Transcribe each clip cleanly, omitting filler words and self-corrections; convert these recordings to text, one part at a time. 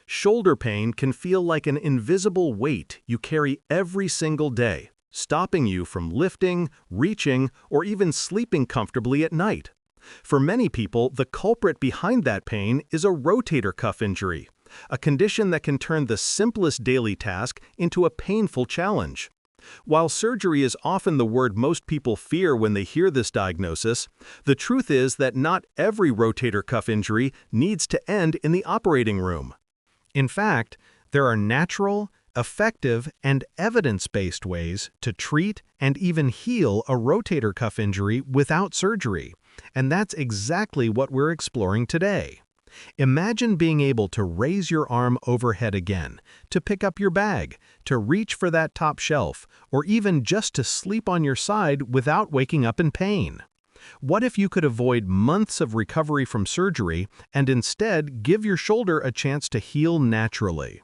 Shoulder pain can feel like an invisible weight you carry every single day, stopping you from lifting, reaching, or even sleeping comfortably at night. For many people, the culprit behind that pain is a rotator cuff injury, a condition that can turn the simplest daily task into a painful challenge. While surgery is often the word most people fear when they hear this diagnosis, the truth is that not every rotator cuff injury needs to end in the operating room. In fact, there are natural, effective, and evidence-based ways to treat and even heal a rotator cuff injury without surgery, and that's exactly what we're exploring today. Imagine being able to raise your arm overhead again, to pick up your bag, to reach for that top shelf, or even just to sleep on your side without waking up in pain. What if you could avoid months of recovery from surgery and instead give your shoulder a chance to heal naturally?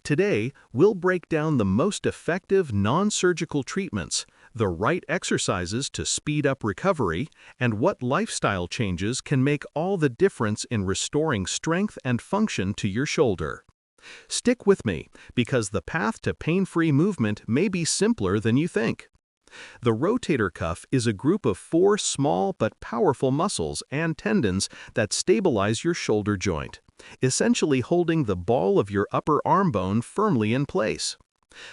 Today, we'll break down the most effective non-surgical treatments, the right exercises to speed up recovery, and what lifestyle changes can make all the difference in restoring strength and function to your shoulder. Stick with me, because the path to pain-free movement may be simpler than you think. The rotator cuff is a group of 4 small but powerful muscles and tendons that stabilize your shoulder joint, essentially holding the ball of your upper arm bone firmly in place.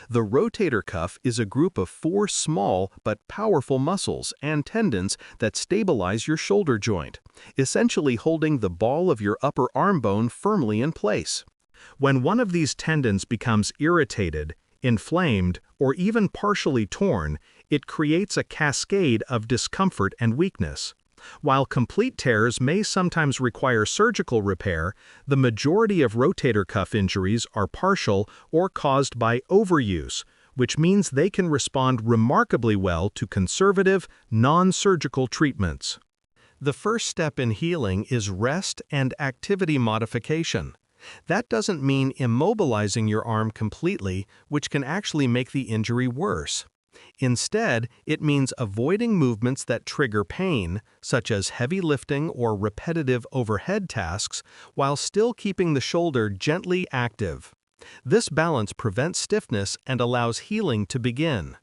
The rotator cuff is a group of 4 small but powerful muscles and tendons that stabilize your shoulder joint, essentially holding the ball of your upper arm bone firmly in place. When one of these tendons becomes irritated, inflamed, or even partially torn, it creates a cascade of discomfort and weakness. While complete tears may sometimes require surgical repair, the majority of rotator cuff injuries are partial or caused by overuse, which means they can respond remarkably well to conservative, non-surgical treatments. The first step in healing is rest and activity modification. That doesn't mean immobilizing your arm completely, which can actually make the injury worse. Instead, it means avoiding movements that trigger pain, such as heavy lifting or repetitive overhead tasks, while still keeping the shoulder gently active. This balance prevents stiffness and allows healing to begin.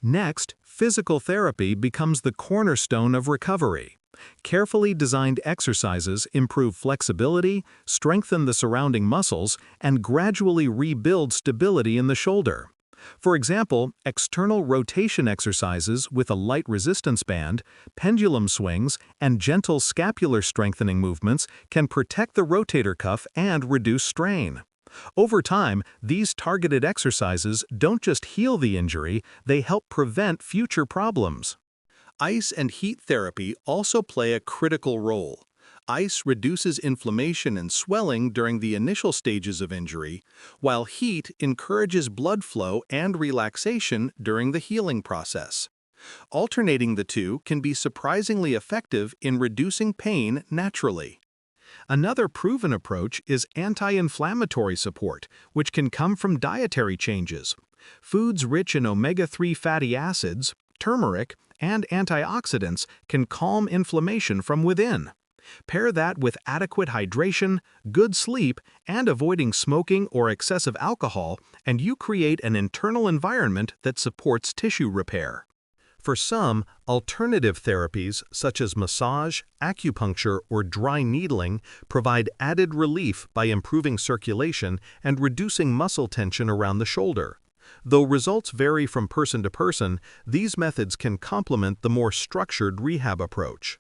Next, physical therapy becomes the cornerstone of recovery. Carefully designed exercises improve flexibility, strengthen the surrounding muscles, and gradually rebuild stability in the shoulder. For example, external rotation exercises with a light resistance band, pendulum swings, and gentle scapular strengthening movements can protect the rotator cuff and reduce strain. Over time, these targeted exercises don't just heal the injury, they help prevent future problems. Ice and heat therapy also play a critical role. Ice reduces inflammation and swelling during the initial stages of injury, while heat encourages blood flow and relaxation during the healing process. Alternating the two can be surprisingly effective in reducing pain naturally. Another proven approach is anti-inflammatory support, which can come from dietary changes. Foods rich in omega-3 fatty acids, turmeric, and antioxidants can calm inflammation from within. Pair that with adequate hydration, good sleep, and avoiding smoking or excessive alcohol, and you create an internal environment that supports tissue repair. For some, alternative therapies such as massage, acupuncture, or dry needling provide added relief by improving circulation and reducing muscle tension around the shoulder. Though results vary from person to person, these methods can complement the more structured rehab approach.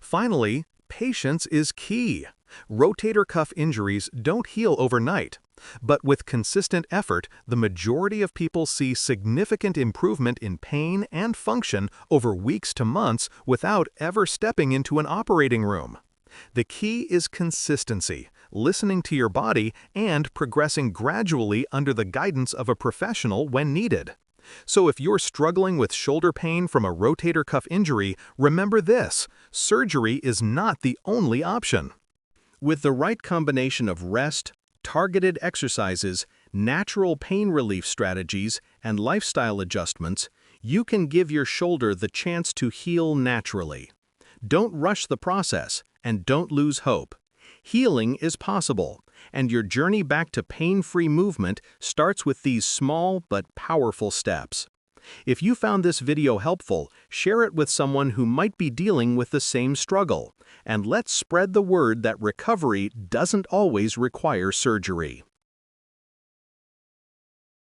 Finally, patience is key. Rotator cuff injuries don't heal overnight, but with consistent effort, the majority of people see significant improvement in pain and function over weeks to months without ever stepping into an operating room. The key is consistency, listening to your body, and progressing gradually under the guidance of a professional when needed. So if you're struggling with shoulder pain from a rotator cuff injury, remember this: surgery is not the only option. With the right combination of rest, targeted exercises, natural pain relief strategies, and lifestyle adjustments, you can give your shoulder the chance to heal naturally. Don't rush the process, and don't lose hope. Healing is possible, and your journey back to pain-free movement starts with these small but powerful steps. If you found this video helpful, share it with someone who might be dealing with the same struggle, and let's spread the word that recovery doesn't always require surgery.